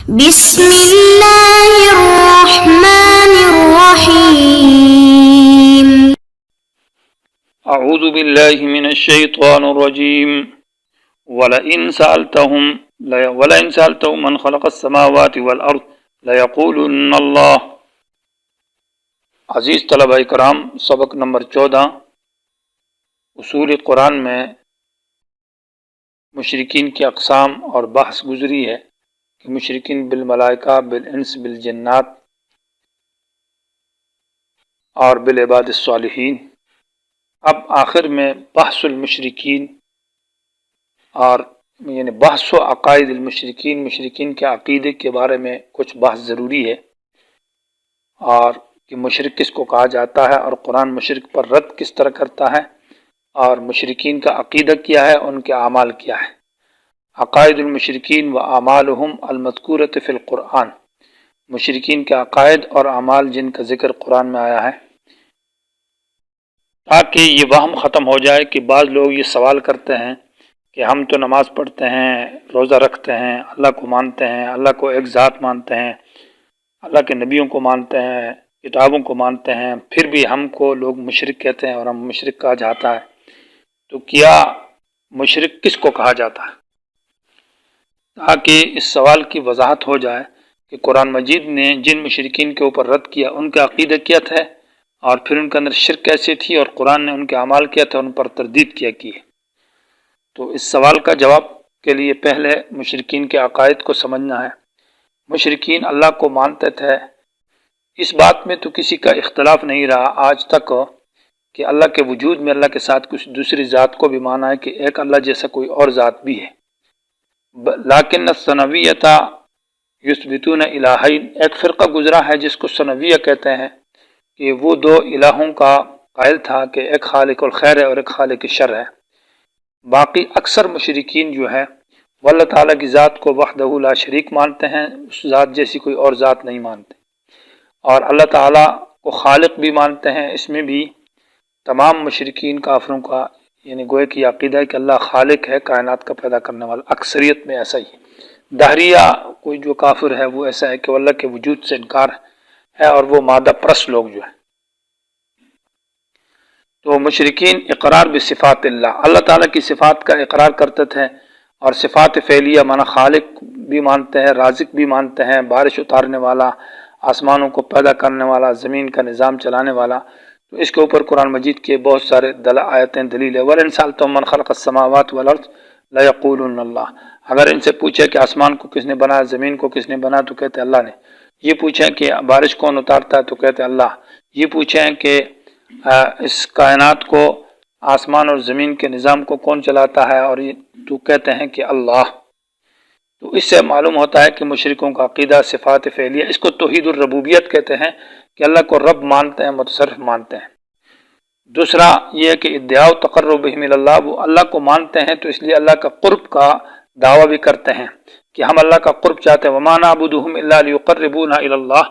بسم اللہ الرحمن الرحیم۔ اعوذ باللہ من الشیطان الرجیم ولئن سألتهم من خلق السماوات والارض لیقولن اللہ۔ عزیز طلبہ کرام، سبق نمبر 14 اصول قرآن میں مشرکین کی اقسام اور بحث گزری ہے کہ مشرکین بالملائکہ، بالانس، بالجنات اور بالعباد الصالحین۔ اب آخر میں بحث المشرکین اور یعنی بحث و عقائد المشرکین، مشرکین کے عقیدے کے بارے میں کچھ بحث ضروری ہے، اور کہ مشرک کس کو کہا جاتا ہے، اور قرآن مشرک پر رد کس طرح کرتا ہے، اور مشرکین کا عقیدہ کیا ہے، ان کے اعمال کیا ہے۔ عقائد المشرکین و اعمالہم المذکورۃ فی القرآن، مشرکین کے عقائد اور اعمال جن کا ذکر قرآن میں آیا ہے، تاکہ یہ وہم ختم ہو جائے کہ بعض لوگ یہ سوال کرتے ہیں کہ ہم تو نماز پڑھتے ہیں، روزہ رکھتے ہیں، اللہ کو مانتے ہیں، اللہ کو ایک ذات مانتے ہیں، اللہ کے نبیوں کو مانتے ہیں، کتابوں کو مانتے ہیں، پھر بھی ہم کو لوگ مشرک کہتے ہیں اور ہم مشرک کہا جاتا ہے، تو کیا مشرک کس کو کہا جاتا ہے؟ تاکہ اس سوال کی وضاحت ہو جائے کہ قرآن مجید نے جن مشرکین کے اوپر رد کیا ان کا عقیدہ کیا تھا، اور پھر ان کے اندر شرک کیسے تھی، اور قرآن نے ان کے اعمال کیا تھا، ان پر تردید کیا کی ہے۔ تو اس سوال کا جواب کے لیے پہلے مشرکین کے عقائد کو سمجھنا ہے۔ مشرکین اللہ کو مانتے تھے، اس بات میں تو کسی کا اختلاف نہیں رہا آج تک کہ اللہ کے وجود میں اللہ کے ساتھ کچھ دوسری ذات کو بھی مانا ہے کہ ایک اللہ جیسا کوئی اور ذات بھی ہے۔ لیکن الثنویۃ یثبتون الہین، ایک فرقہ گزرا ہے جس کو ثنویہ کہتے ہیں، کہ وہ دو الہوں کا قائل تھا کہ ایک خالق الخیر ہے اور ایک خالق الشر ہے۔ باقی اکثر مشرکین جو ہے وہ اللہ تعالیٰ کی ذات کو وحدہ لا شریک مانتے ہیں، اس ذات جیسی کوئی اور ذات نہیں مانتے، اور اللہ تعالیٰ کو خالق بھی مانتے ہیں۔ اس میں بھی تمام مشرکین کافروں کا یعنی گوئے کی عقیدہ ہے کہ اللہ خالق ہے، کائنات کا پیدا کرنے والا۔ اکثریت میں ایسا ہی ہے۔ دہریہ کوئی جو کافر ہے وہ ایسا ہے کہ وہ اللہ کے وجود سے انکار ہے، اور وہ مادہ پرست لوگ جو ہے۔ تو مشرکین اقرار بصفات اللہ، اللہ تعالیٰ کی صفات کا اقرار کرتے تھے، اور صفات فعلیہ مانا خالق بھی مانتے ہیں، رازق بھی مانتے ہیں، بارش اتارنے والا، آسمانوں کو پیدا کرنے والا، زمین کا نظام چلانے والا۔ تو اس کے اوپر قرآن مجید کے بہت سارے آیتیں دلیل ہے۔ وَلَئِن سَأَلْتَهُم مَّن خَلَقَ السَّمَاوَاتِ وَالْأَرْضَ لَيَقُولُنَّ اللَّهُ، اگر ان سے پوچھے کہ آسمان کو کس نے بنایا، زمین کو کس نے بنایا، تو کہتے اللہ نے۔ یہ پوچھیں کہ بارش کون اتارتا ہے، تو کہتے اللہ۔ یہ پوچھیں کہ اس کائنات کو، آسمان اور زمین کے نظام کو کون چلاتا ہے، اور یہ تو کہتے ہیں کہ اللہ۔ تو اس سے معلوم ہوتا ہے کہ مشرکوں کا عقیدہ صفات فعلیہ، اس کو توحید الربوبیت کہتے ہیں کہ اللہ کو رب مانتے ہیں، متصرف مانتے ہیں۔ دوسرا یہ ہے کہ ادعاء تقربہم الی اللہ، وہ اللہ کو مانتے ہیں تو اس لیے اللہ کا قرب کا دعویٰ بھی کرتے ہیں کہ ہم اللہ کا قرب چاہتے ہیں۔ وما نعبدہم الا لیقربونا الی اللہ،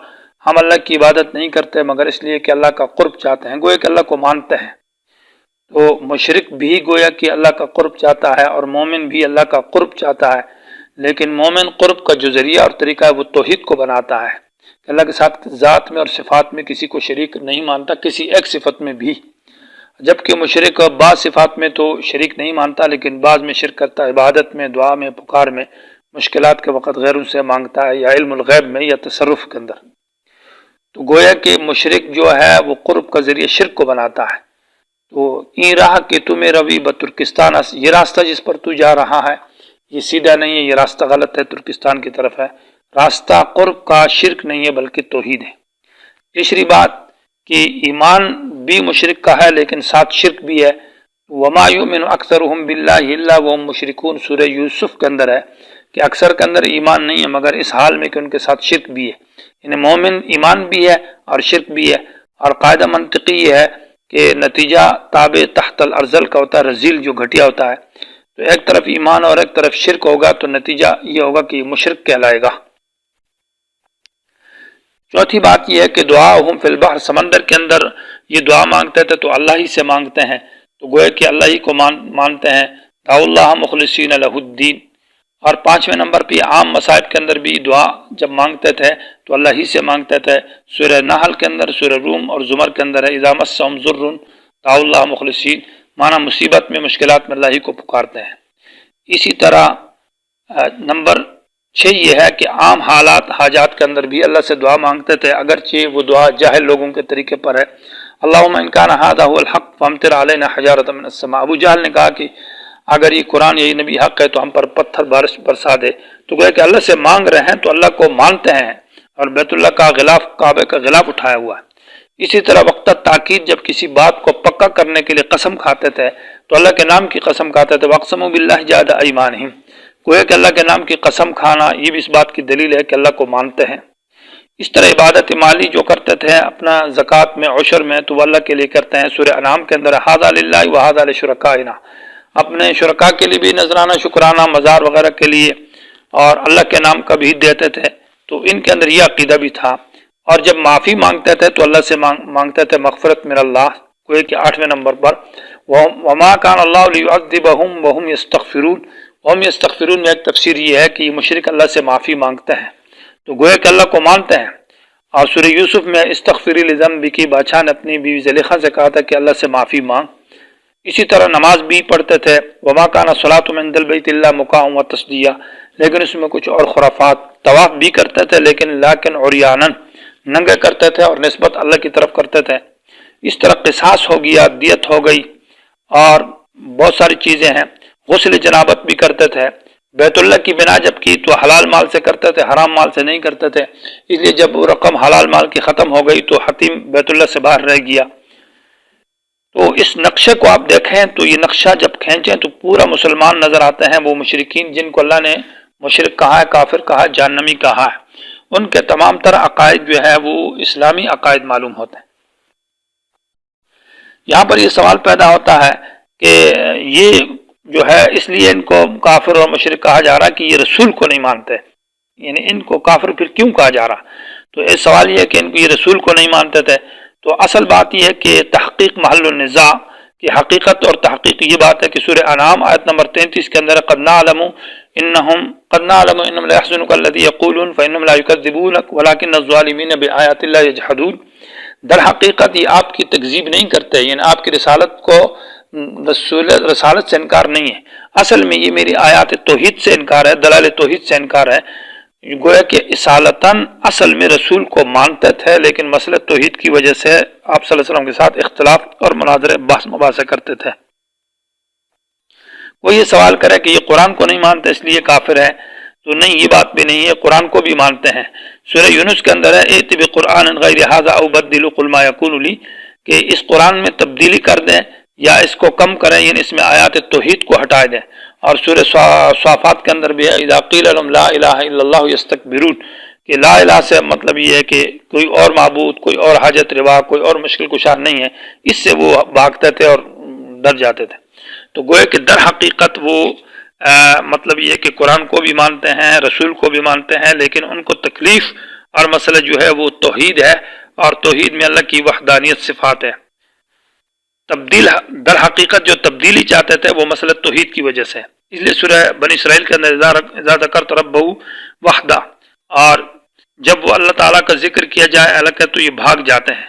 ہم اللہ کی عبادت نہیں کرتے مگر اس لیے کہ اللہ کا قرب چاہتے ہیں، گویا کہ اللہ کو مانتے ہیں۔ تو مشرک بھی گویا کہ اللہ کا قرب چاہتا ہے، اور مومن بھی اللہ کا قرب چاہتا ہے، لیکن مومن قرب کا جو ذریعہ اور طریقہ ہے وہ توحید کو بناتا ہے کہ اللہ کے ساتھ ذات میں اور صفات میں کسی کو شریک نہیں مانتا، کسی ایک صفت میں بھی، جبکہ مشرک بعض صفات میں تو شریک نہیں مانتا لیکن بعض میں شرک کرتا ہے، عبادت میں، دعا میں، پکار میں، مشکلات کے وقت غیروں سے مانگتا ہے، یا علم الغیب میں، یا تصرف کے اندر۔ تو گویا کہ مشرک جو ہے وہ قرب کا ذریعہ شرک کو بناتا ہے۔ تو این راہ کہ تمہیں روی بترکستان، یہ راستہ جس پر تو جا رہا ہے یہ سیدھا نہیں ہے، یہ راستہ غلط ہے، ترکستان کی طرف ہے۔ راستہ قرب کا شرک نہیں ہے بلکہ توحید ہے۔ تیسری بات کہ ایمان بھی مشرک کا ہے لیکن ساتھ شرک بھی ہے۔ وما یؤمن اکثرهم باللہ الا وهم مشرکون، سورہ یوسف کے اندر ہے کہ اکثر کے اندر ایمان نہیں ہے مگر اس حال میں کہ ان کے ساتھ شرک بھی ہے، یعنی مومن ایمان بھی ہے اور شرک بھی ہے۔ اور قاعدہ منطقی یہ ہے کہ نتیجہ تابع تحت الارذل کا ہوتا ہے، رذیل جو گھٹیا ہوتا ہے۔ تو ایک طرف ایمان اور ایک طرف شرک ہوگا تو نتیجہ یہ ہوگا کہ یہ مشرک کہلائے گا۔ چوتھی بات یہ ہے کہ دعاؤہم فی البحر، سمندر کے اندر یہ دعا مانگتے تھے تو اللہ ہی سے مانگتے ہیں، تو گویا کہ اللہ ہی کو مانتے ہیں۔ دعوا اللہ مخلصین لہ الدین، اور 5ویں نمبر پہ عام مصائب کے اندر بھی دعا جب مانگتے تھے تو اللہ ہی سے مانگتے تھے۔ سورہ نحل کے اندر، سورہ روم اور زمر کے اندر ہے اذا مسهم ضر دعوا اللہ مخلصین، معنی مصیبت میں مشکلات میں اللہ ہی کو پکارتے ہیں۔ اسی طرح نمبر 6 یہ ہے کہ عام حالات حاجات کے اندر بھی اللہ سے دعا مانگتے تھے، اگرچہ وہ دعا جاہل لوگوں کے طریقے پر ہے۔ اللہم ان کان ھذا ھو الحق فامطر علینا حجارۃ من السماء، ابو جہل نے کہا کہ اگر یہ قرآن یہی نبی حق ہے تو ہم پر پتھر بارش برسا دے۔ تو گویا کہ اللہ سے مانگ رہے ہیں تو اللہ کو مانتے ہیں، اور بیت اللہ کا غلاف، کعبے کا غلاف اٹھایا ہوا ہے۔ اسی طرح وقت تاکید جب کسی بات کو پکا کرنے کے لیے قسم کھاتے تھے تو اللہ کے نام کی قسم کھاتے تھے، وَاقْسَمُوا بِاللَّهِ جَهْدَ أَيْمَانِهِمْ، گویا کہ اللہ کے نام کی قسم کھانا یہ بھی اس بات کی دلیل ہے کہ اللہ کو مانتے ہیں۔ اس طرح عبادت مالی جو کرتے تھے اپنا زکوٰۃ میں، عشر میں، تو وہ اللہ کے لیے کرتے ہیں۔ سورہ انعام کے اندر ھذا للہ وھذا لشرکائنا، اپنے شرکاء کے لیے بھی نذرانہ، شکرانہ، مزار وغیرہ کے لیے، اور اللہ کے نام کا بھی دیتے تھے۔ تو ان کے اندر یہ عقیدہ بھی تھا۔ اور جب معافی مانگتے تھے تو اللہ سے مانگتے تھے مغفرت من اللہ، کوئی کہ 8ویں نمبر پر وما کان اللہ لیعذبہم وہم یستغفرون، وہم یستغفرون میں ایک تفسیر یہ ہے کہ یہ مشرک اللہ سے معافی مانگتے ہیں، تو گویا کہ اللہ کو مانتے ہیں۔ اور سورہ یوسف میں استغفری لذنبک، بادشاہ نے اپنی بیوی زلیخا سے کہا تھا کہ اللہ سے معافی مانگ۔ اسی طرح نماز بھی پڑھتے تھے، وما کان الصلاۃ عند البیت الا مکاء وتصدیہ، لیکن اس میں کچھ اور خرافات۔ طواف بھی کرتے تھے لیکن عریانا، ننگے کرتے تھے اور نسبت اللہ کی طرف کرتے تھے۔ اس طرح قصاص ہو گیا، دیت ہو گئی، اور بہت ساری چیزیں ہیں۔ غسل جنابت بھی کرتے تھے۔ بیت اللہ کی بنا جب کی تو حلال مال سے کرتے تھے، حرام مال سے نہیں کرتے تھے، اس لیے جب وہ رقم حلال مال کی ختم ہو گئی تو حتیم بیت اللہ سے باہر رہ گیا۔ تو اس نقشے کو آپ دیکھیں تو یہ نقشہ جب کھینچیں تو پورا مسلمان نظر آتے ہیں۔ وہ مشرکین جن کو اللہ نے مشرک کہا ہے، کافر کہا ہے، جہنمی کہا ہے، ان کے تمام تر عقائد جو ہے وہ اسلامی عقائد معلوم ہوتے ہیں۔ یہاں پر یہ سوال پیدا ہوتا ہے کہ یہ جو ہے اس لیے ان کو کافر اور مشرک کہا جا رہا کہ یہ رسول کو نہیں مانتے، یعنی ان کو کافر پھر کیوں کہا جا رہا؟ تو یہ سوال یہ ہے کہ ان کو یہ رسول کو نہیں مانتے تھے۔ تو اصل بات یہ ہے کہ تحقیق محل النزاع کی حقیقت اور تحقیق یہ بات ہے کہ سورہ انعام آیت نمبر 33 کے اندر قد نعلم انہم لیحزنک الذی یقولون فانہم لا یکذبونک ولکن الظالمین بآیات اللہ یجحدون، در حقیقت یہ آپ کی تکذیب نہیں کرتے، یعنی آپ کی رسالت کو رسالت سے انکار نہیں ہے، اصل میں یہ میری آیات توحید سے انکار ہے، دلائل توحید سے انکار ہے۔ گویا کہ اصالتاً اصل میں رسول کو مانتے تھے لیکن مسئلہ توحید کی وجہ سے آپ صلی اللہ علیہ وسلم کے ساتھ اختلاف اور مناظرے بحث مباحثے کرتے تھے۔ وہ یہ سوال کرے کہ یہ قرآن کو نہیں مانتے اس لیے کافر ہے، تو نہیں، یہ بات بھی نہیں ہے، قرآن کو بھی مانتے ہیں۔ سورہ یونس کے اندر ہے ائت بقرآن غیر ھذا او بدلوا قل ما یکون لی، کہ اس قرآن میں تبدیلی کر دیں یا اس کو کم کریں، یعنی اس میں آیات توحید کو ہٹا دیں۔ اور سورہ صافات کے اندر بھی ہے اذا قیل لهم لا الہ الا اللہ یستکبرون، کہ لا الہ سے مطلب یہ ہے کہ کوئی اور معبود، کوئی اور حاجت روا، کوئی اور مشکل کشا نہیں ہے، اس سے وہ بھاگتے تھے اور ڈر جاتے تھے۔ تو گویا کہ در حقیقت وہ مطلب یہ ہے کہ قرآن کو بھی مانتے ہیں، رسول کو بھی مانتے ہیں، لیکن ان کو تکلیف اور مسئلہ جو ہے وہ توحید ہے، اور توحید میں اللہ کی وحدانیت صفات ہے۔ تبدیل در حقیقت جو تبدیلی چاہتے تھے وہ مسئلہ توحید کی وجہ سے، اس لیے سورہ بنی اسرائیل کے اندر اذا ذکرت ربہ وحدہ، اور جب وہ اللہ تعالیٰ کا ذکر کیا جائے الگ تو یہ بھاگ جاتے ہیں۔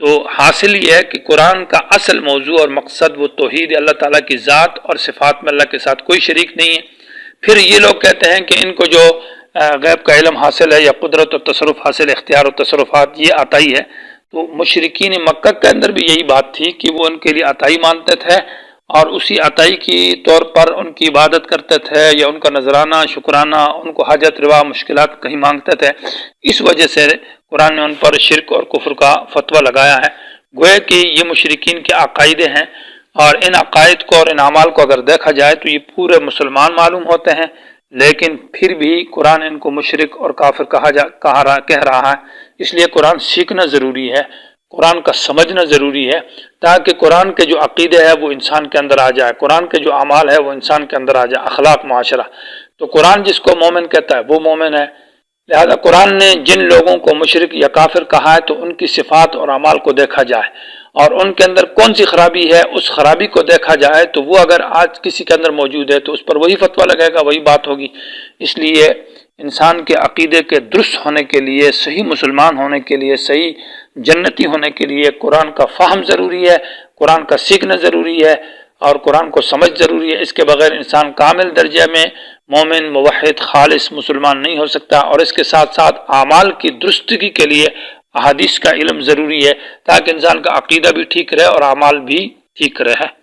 تو حاصل یہ ہے کہ قرآن کا اصل موضوع اور مقصد وہ توحید، اللہ تعالیٰ کی ذات اور صفات میں اللہ کے ساتھ کوئی شریک نہیں ہے۔ پھر یہ لوگ کہتے ہیں کہ ان کو جو غیب کا علم حاصل ہے یا قدرت و تصرف حاصل، اختیار و تصرفات، یہ عطائی ہے۔ تو مشرکین مکہ کے اندر بھی یہی بات تھی کہ وہ ان کے لیے عطائی مانتے تھے اور اسی عطائی کی طور پر ان کی عبادت کرتے تھے یا ان کا نذرانہ، شکرانہ، ان کو حاجت روا، مشکلات کہیں مانگتے تھے۔ اس وجہ سے قرآن نے ان پر شرک اور کفر کا فتویٰ لگایا ہے۔ گویا کہ یہ مشرکین کے عقائد ہیں، اور ان عقائد کو اور ان اعمال کو اگر دیکھا جائے تو یہ پورے مسلمان معلوم ہوتے ہیں، لیکن پھر بھی قرآن ان کو مشرک اور کافر کہہ رہا ہے۔ اس لیے قرآن سیکھنا ضروری ہے، قرآن کا سمجھنا ضروری ہے، تاکہ قرآن کے جو عقیدے ہے وہ انسان کے اندر آ جائے، قرآن کے جو اعمال ہے وہ انسان کے اندر آ جائے، اخلاق معاشرہ۔ تو قرآن جس کو مومن کہتا ہے وہ مومن ہے۔ لہذا قرآن نے جن لوگوں کو مشرک یا کافر کہا ہے تو ان کی صفات اور اعمال کو دیکھا جائے، اور ان کے اندر کون سی خرابی ہے، اس خرابی کو دیکھا جائے تو وہ اگر آج کسی کے اندر موجود ہے تو اس پر وہی فتویٰ لگے گا، وہی بات ہوگی۔ اس لیے انسان کے عقیدے کے درست ہونے کے لیے، صحیح مسلمان ہونے کے لیے، صحیح جنتی ہونے کے لیے قرآن کا فہم ضروری ہے، قرآن کا سیکھنا ضروری ہے، اور قرآن کو سمجھ ضروری ہے۔ اس کے بغیر انسان کامل درجے میں مومن، موحد، خالص مسلمان نہیں ہو سکتا۔ اور اس کے ساتھ ساتھ اعمال کی درستگی کے لیے احادیث کا علم ضروری ہے، تاکہ انسان کا عقیدہ بھی ٹھیک رہے اور اعمال بھی ٹھیک رہے۔